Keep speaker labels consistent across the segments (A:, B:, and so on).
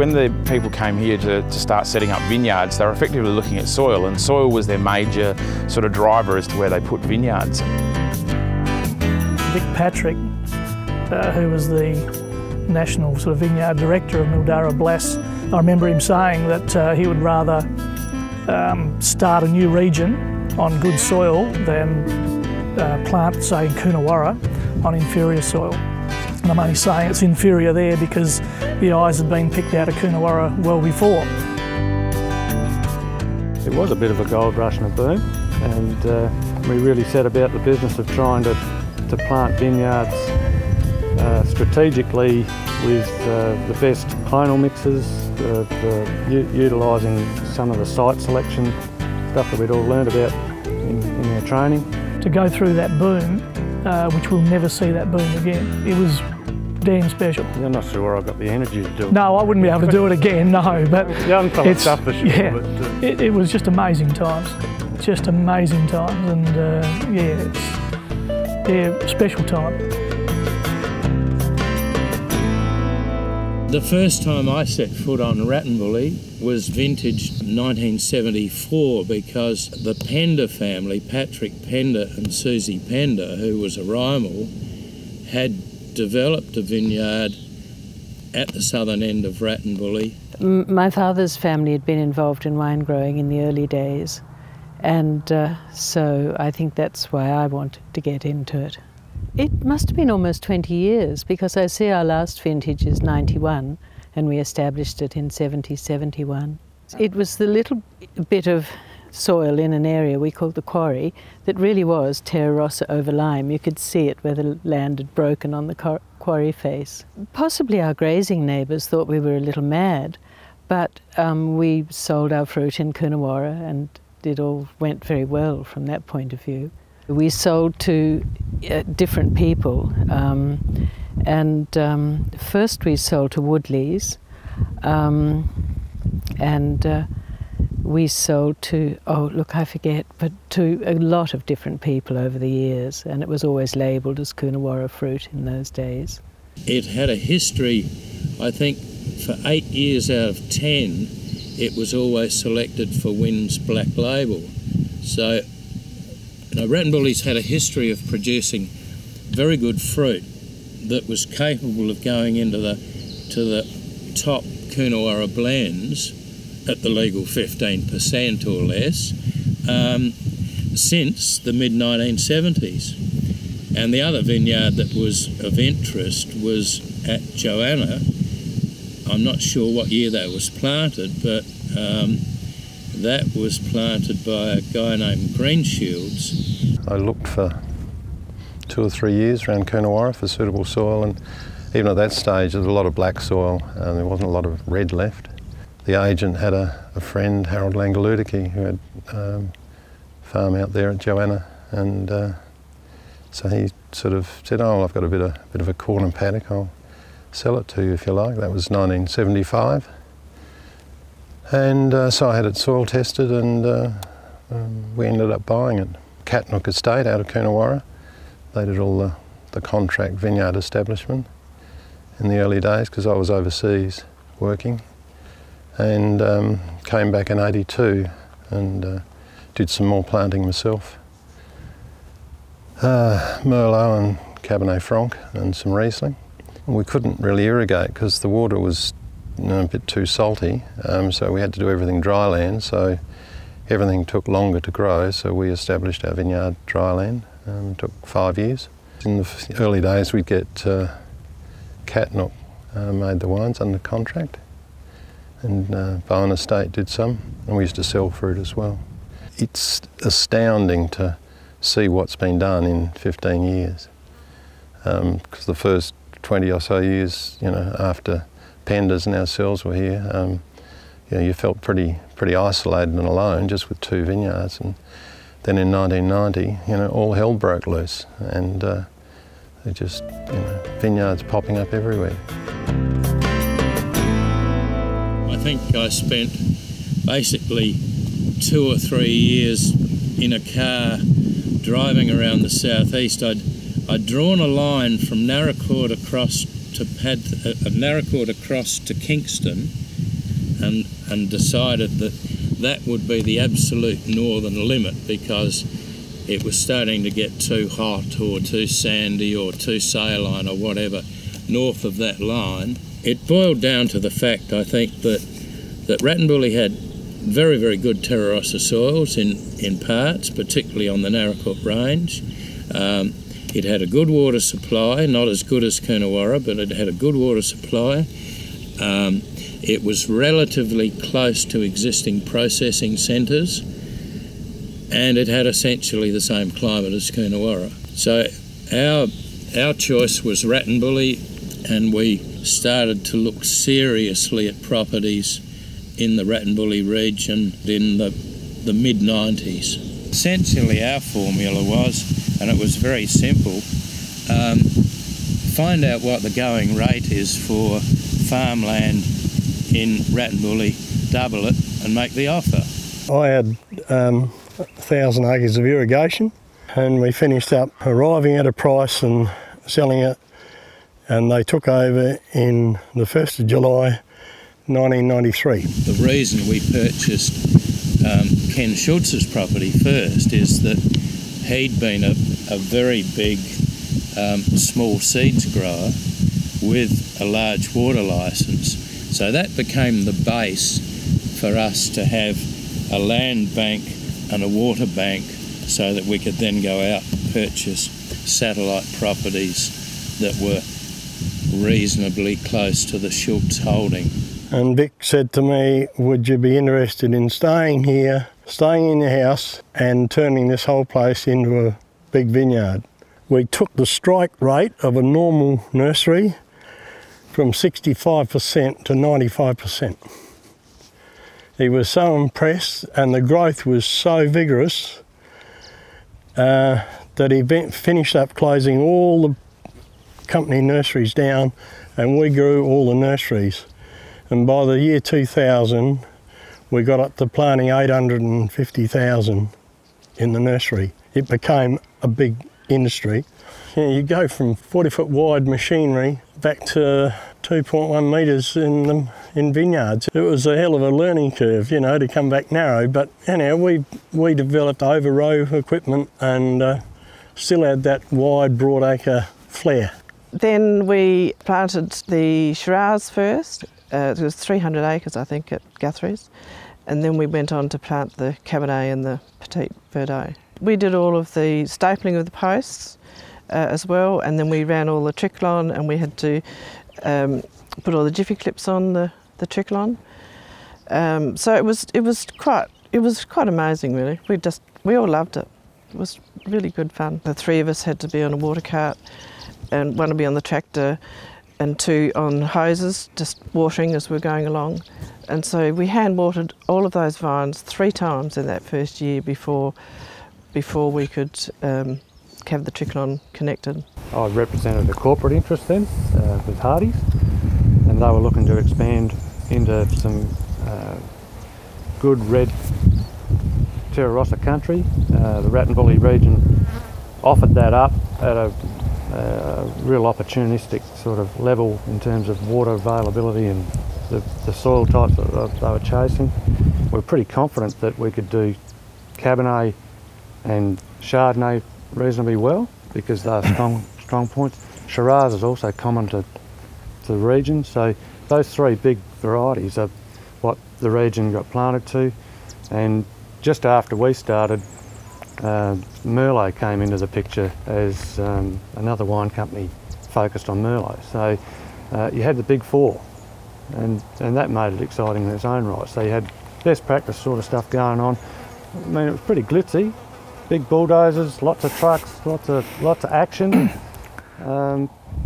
A: When the people came here to start setting up vineyards, they were effectively looking at soil, and soil was their major sort of driver as to where they put vineyards.
B: Vic Patrick, who was the national sort of vineyard director of Mildura Blass, I remember him saying that he would rather start a new region on good soil than plant, say, in Coonawarra on inferior soil. And I'm only saying it's inferior there because the eyes had been picked out of Coonawarra well before.
C: It was a bit of a gold rush and a boom, and we really set about the business of trying to plant vineyards strategically with the best clonal mixes, utilising some of the site selection stuff that we'd all learned about in our training.
B: To go through that boom, which we'll never see that boom again, it was damn special.
C: I'm not sure I got the energy to do it.
B: No, I wouldn't be able to do it again, no, but
C: young fella stuff for sure.
B: Yeah,
C: but,
B: it was just amazing times. Just amazing times, and special time.
D: The first time I set foot on Wrattonbully was vintage 1974, because the Pender family, Patrick Pender and Susie Pender, who was a Rymal, had developed a vineyard at the southern end of Wrattonbully.
E: My father's family had been involved in wine growing in the early days, and so I think that's why I wanted to get into it. It must have been almost 20 years, because I see our last vintage is 91 and we established it in 70-71. It was the little bit of soil in an area we called the quarry that really was terra rossa over lime. You could see it where the land had broken on the quarry face. Possibly our grazing neighbours thought we were a little mad, but we sold our fruit in Coonawarra and it all went very well from that point of view. We sold to different people, first we sold to Woodleys, we sold to, oh look, I forget, but to a lot of different people over the years, and it was always labelled as Coonawarra fruit in those days.
D: It had a history, I think, for 8 years out of 10, it was always selected for Wynn's Black Label. So, Wrattonbully's had a history of producing very good fruit that was capable of going into the top Coonawarra blends at the legal 15% or less since the mid-1970s. And the other vineyard that was of interest was at Joanna. I'm not sure what year that was planted, but that was planted by a guy named Greenshields.
F: I looked for 2 or 3 years around Coonawarra for suitable soil, and even at that stage there was a lot of black soil and there wasn't a lot of red left. The agent had a friend, Harold Langaludiki, who had a farm out there at Joanna, and so he sort of said, oh, I've got a bit of a corner paddock, I'll sell it to you if you like. That was 1975. And so I had it soil tested, and we ended up buying it. Catnook Estate out of Coonawarra. They did all the contract vineyard establishment in the early days, because I was overseas working, and came back in '82 and did some more planting myself. Merlot and Cabernet Franc and some Riesling. We couldn't really irrigate because the water was a bit too salty, so we had to do everything dry land, so everything took longer to grow, so we established our vineyard dry land. It took 5 years. In the early days we'd get Catnook made the wines under contract, and Bowen Estate did some, and we used to sell fruit as well. It's astounding to see what's been done in 15 years, because the first 20 or so years, after Penders and ourselves were here, you felt pretty isolated and alone just with 2 vineyards, and then in 1990, all hell broke loose, and they just, vineyards popping up everywhere.
D: I think I spent basically 2 or 3 years in a car driving around the southeast. I'd drawn a line from Narracourt across to Kingston, and decided that that would be the absolute northern limit, because it was starting to get too hot or too sandy or too saline or whatever north of that line. It boiled down to the fact, I think, that Wrattonbully had very, very good terra rossa soils in parts, particularly on the Narracrook Range. It had a good water supply, not as good as Coonawarra, but it had a good water supply. It was relatively close to existing processing centres, and it had essentially the same climate as Coonawarra. So our choice was Wrattonbully, and we started to look seriously at properties in the Wrattonbully region in the mid-90s. Essentially our formula was, and it was very simple, find out what the going rate is for farmland in Wrattonbully, double it and make the offer.
G: I had 1,000 acres of irrigation, and we finished up arriving at a price and selling it, and they took over in the 1st of July 1993.
D: The reason we purchased Ken Schultz's property first is that he'd been a very big small seeds grower with a large water licence. So that became the base for us to have a land bank and a water bank, so that we could then go out and purchase satellite properties that were reasonably close to the Schultz holding.
G: And Vic said to me, would you be interested in staying here, staying in the house and turning this whole place into a big vineyard? We took the strike rate of a normal nursery from 65% to 95%. He was so impressed, and the growth was so vigorous that he finished up closing all the company nurseries down, and we grew all the nurseries. And by the year 2000, we got up to planting 850,000 in the nursery. It became a big industry. You go from 40-foot wide machinery back to 2.1 metres in vineyards. It was a hell of a learning curve, you know, to come back narrow, but anyhow, we developed over-row equipment and still had that wide, broad acre flair.
H: Then we planted the Shiraz first. It was 300 acres, I think, at Guthrie's. And then we went on to plant the Cabernet and the Petit Verdot. We did all of the stapling of the posts as well, and then we ran all the triclon, and we had to put all the jiffy clips on the triclon. So it was quite amazing, really. We all loved it. It was really good fun. The three of us had to be on a water cart, and one to be on the tractor, and two on hoses, just watering as we were going along. And so we hand watered all of those vines 3 times in that first year before we could have the triclon connected.
C: I represented a corporate interest then with Hardy's, and they were looking to expand into some good red terra rossa country. The Wrattonbully region offered that up at a real opportunistic sort of level in terms of water availability and the soil types that they were chasing. We're pretty confident that we could do Cabernet and Chardonnay reasonably well, because they're strong points. Shiraz is also common to the region, so those 3 big varieties are what the region got planted to. And just after we started, Merlot came into the picture as another wine company focused on Merlot. So you had the big 4, and that made it exciting in its own right. So you had best practice sort of stuff going on. I mean, it was pretty glitzy. Big bulldozers, lots of trucks, lots of action.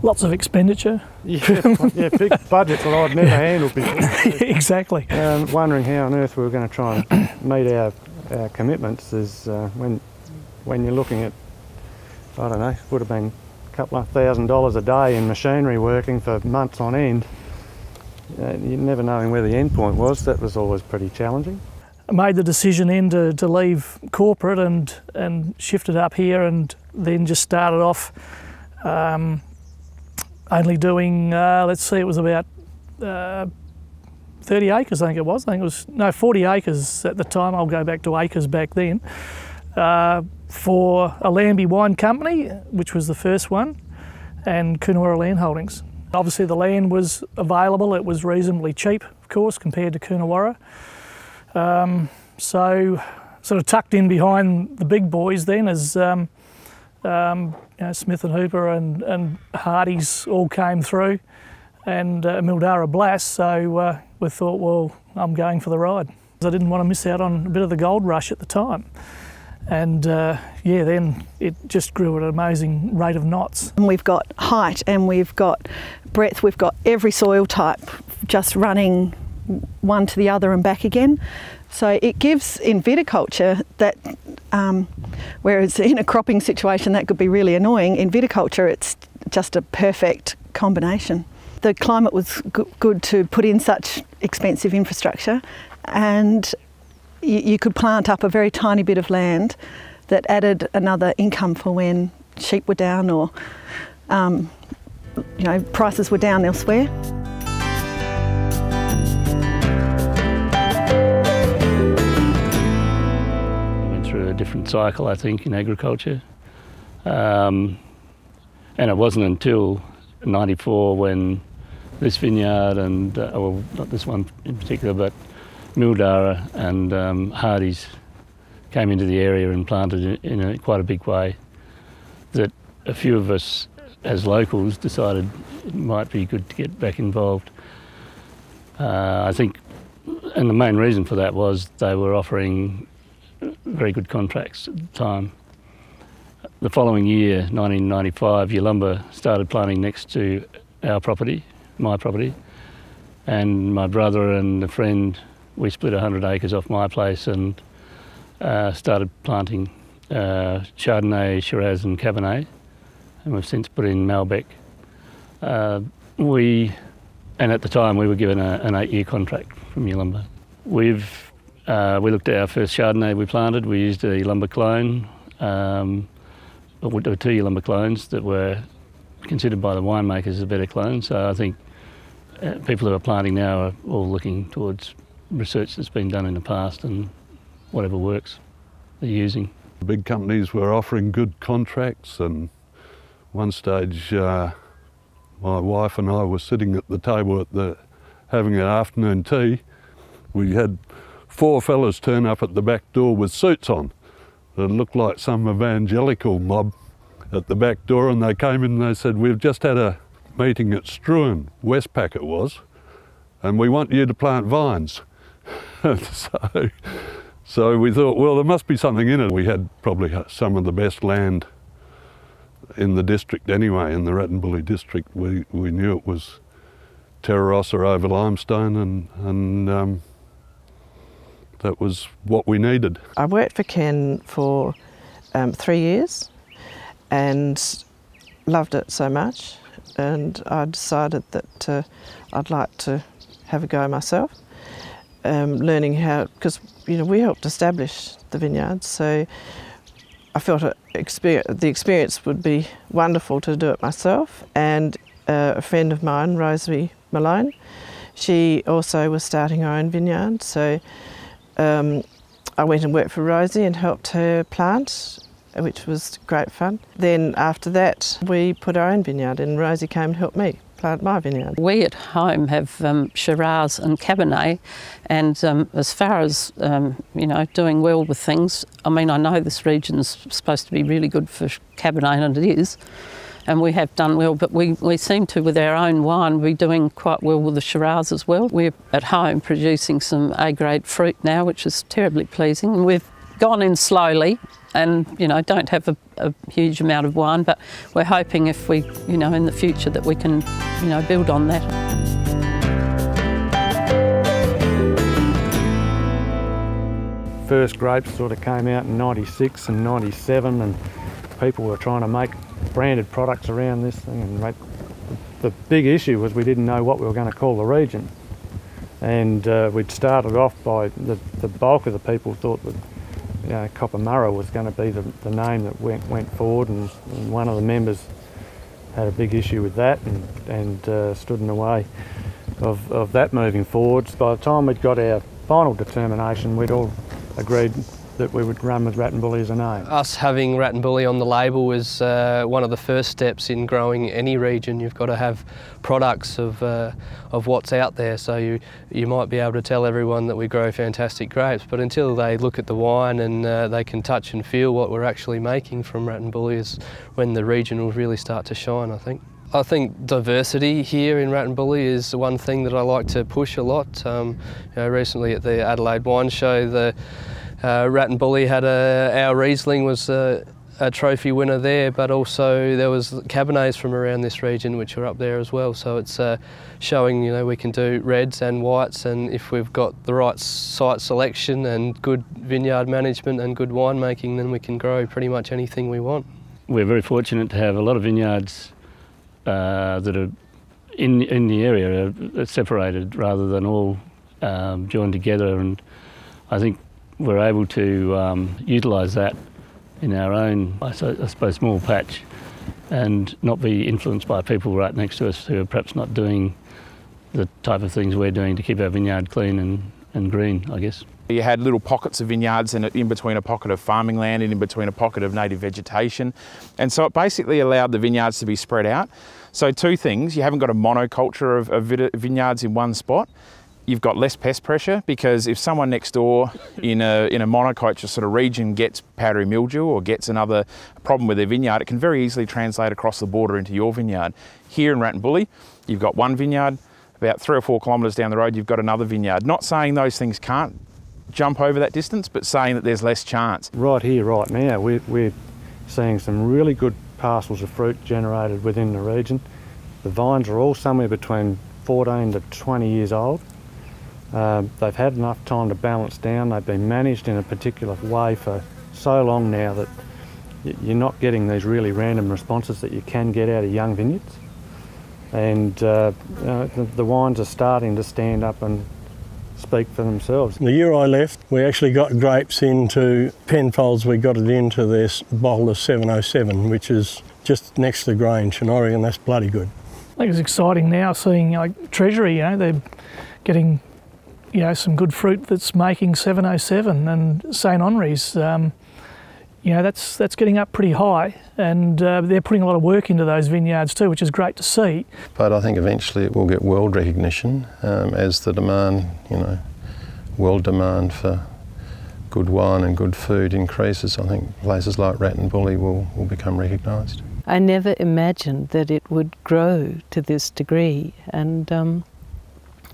B: Lots of expenditure.
C: Yeah, big budgets that I'd never handled before.
B: Exactly.
C: Wondering how on earth we were going to try and meet our commitments is when you're looking at, I don't know, would have been a couple of $1,000 a day in machinery working for months on end. You never knowing where the end point was. That was always pretty challenging.
B: I made the decision then to leave corporate and shifted up here, and then just started off only doing, let's see, it was about 30 acres, I think it was. I think it was, no, 40 acres at the time. I'll go back to acres back then. For a Lambie Wine Company, which was the first one, and Coonawarra Land Holdings. Obviously the land was available, it was reasonably cheap, of course, compared to Coonawarra. So sort of tucked in behind the big boys then as you know, Smith and Hooper and Hardy's all came through, and Mildara Blass, so we thought, well, I'm going for the ride. I didn't want to miss out on a bit of the gold rush at the time. And yeah, then it just grew at an amazing rate of knots.
I: And we've got height and we've got breadth, we've got every soil type just running one to the other and back again. So it gives, in viticulture, that whereas in a cropping situation that could be really annoying, in viticulture it's just a perfect combination. The climate was good to put in such expensive infrastructure, and you could plant up a very tiny bit of land that added another income for when sheep were down or you know, prices were down elsewhere.
J: I went through a different cycle, I think, in agriculture, and it wasn't until '94 when this vineyard and, well, not this one in particular, but Mildara and Hardy's came into the area and planted in quite a big way, that a few of us as locals decided it might be good to get back involved. I think, and the main reason for that was they were offering very good contracts at the time. The following year, 1995, Yalumba started planting next to our property, my property, and my brother and a friend, we split 100 acres off my place and started planting Chardonnay, Shiraz and Cabernet, and we've since put in Malbec. And at the time we were given an 8-year contract from Yalumba. We looked at our first Chardonnay we planted. We used a Yalumba clone, there were 2 Yalumba clones that were considered by the winemakers as a better clone. So I think people who are planting now are all looking towards research that's been done in the past and whatever works they're using.
K: The big companies were offering good contracts, and one stage my wife and I were sitting at the table having an afternoon tea. We had 4 fellas turn up at the back door with suits on. It looked like some evangelical mob at the back door, and they came in and they said, "We've just had a meeting at Struan, Westpac it was, and we want you to plant vines." So we thought, well, there must be something in it. We had probably some of the best land in the district anyway, in the Wrattonbully district. We knew it was Terra Rossa over limestone, and that was what we needed.
H: I worked for Ken for 3 years and loved it so much, and I decided that I'd like to have a go myself, learning how, because we helped establish the vineyards, so I felt the experience would be wonderful to do it myself. And a friend of mine, Rosemary Malone, she also was starting her own vineyard, so I went and worked for Rosie and helped her plant, which was great fun. Then after that we put our own vineyard and Rosie came and helped me plant my vineyard. We at home have Shiraz and Cabernet, and as far as doing well with things, I mean, I know this region's supposed to be really good for Cabernet, and it is, and we have done well, but we seem to, with our own wine, be doing quite well with the Shiraz as well. We're at home producing some A-grade fruit now, which is terribly pleasing, and we've gone in slowly and don't have a huge amount of wine, but we're hoping if we, in the future, that we can, build on that.
C: First grapes sort of came out in '96 and '97, and people were trying to make branded products around this thing, and the big issue was we didn't know what we were going to call the region. And we'd started off by the bulk of the people thought that Coppermurra was going to be the name that went forward, and one of the members had a big issue with that and stood in the way. of that moving forwards. By the time we'd got our final determination, we'd all agreed that we would run with Wrattonbully as a name.
L: Us having Wrattonbully on the label was one of the first steps in growing any region. You've got to have products of what's out there, so you might be able to tell everyone that we grow fantastic grapes, but until they look at the wine and they can touch and feel what we're actually making from Wrattonbully is when the region will really start to shine, I think. I think diversity here in Wrattonbully is one thing that I like to push a lot. Recently at the Adelaide Wine Show, the Wrattonbully had our Riesling was a trophy winner there, but also there was Cabernets from around this region which are up there as well. So it's showing, we can do reds and whites, and if we've got the right site selection and good vineyard management and good winemaking, then we can grow pretty much anything we want.
J: We're very fortunate to have a lot of vineyards that are in the area are separated rather than all joined together, and I think we're able to utilise that in our own, I suppose, small patch, and not be influenced by people right next to us who are perhaps not doing the type of things we're doing to keep our vineyard clean and green, I guess.
A: You had little pockets of vineyards in between a pocket of farming land and in between a pocket of native vegetation. And so it basically allowed the vineyards to be spread out. So two things, you haven't got a monoculture of vineyards in one spot. You've got less pest pressure, because if someone next door in a monoculture sort of region gets powdery mildew or gets another problem with their vineyard, it can very easily translate across the border into your vineyard. Here in Wrattonbully, you've got one vineyard, about 3 or 4 kilometres down the road you've got another vineyard. Not saying those things can't jump over that distance, but saying that there's less chance.
C: Right here, right now, we're seeing some really good parcels of fruit generated within the region. The vines are all somewhere between 14 to 20 years old. They've had enough time to balance down. They've been managed in a particular way for so long now that you're not getting these really random responses that you can get out of young vineyards. And the wines are starting to stand up and speak for themselves.
G: The year I left, we actually got grapes into Penfolds. We got it into this bottle of 707, which is just next to Grange, and I reckon that's bloody good.
B: I think it's exciting now seeing Treasury, they're getting some good fruit that's making 707, and St Henri's, that's getting up pretty high, and they're putting a lot of work into those vineyards too, which is great to see.
F: But I think eventually it will get world recognition as the demand, world demand for good wine and good food increases. I think places like Wrattonbully will become recognised.
E: I never imagined that it would grow to this degree, and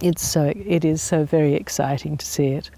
E: it is so very exciting to see it.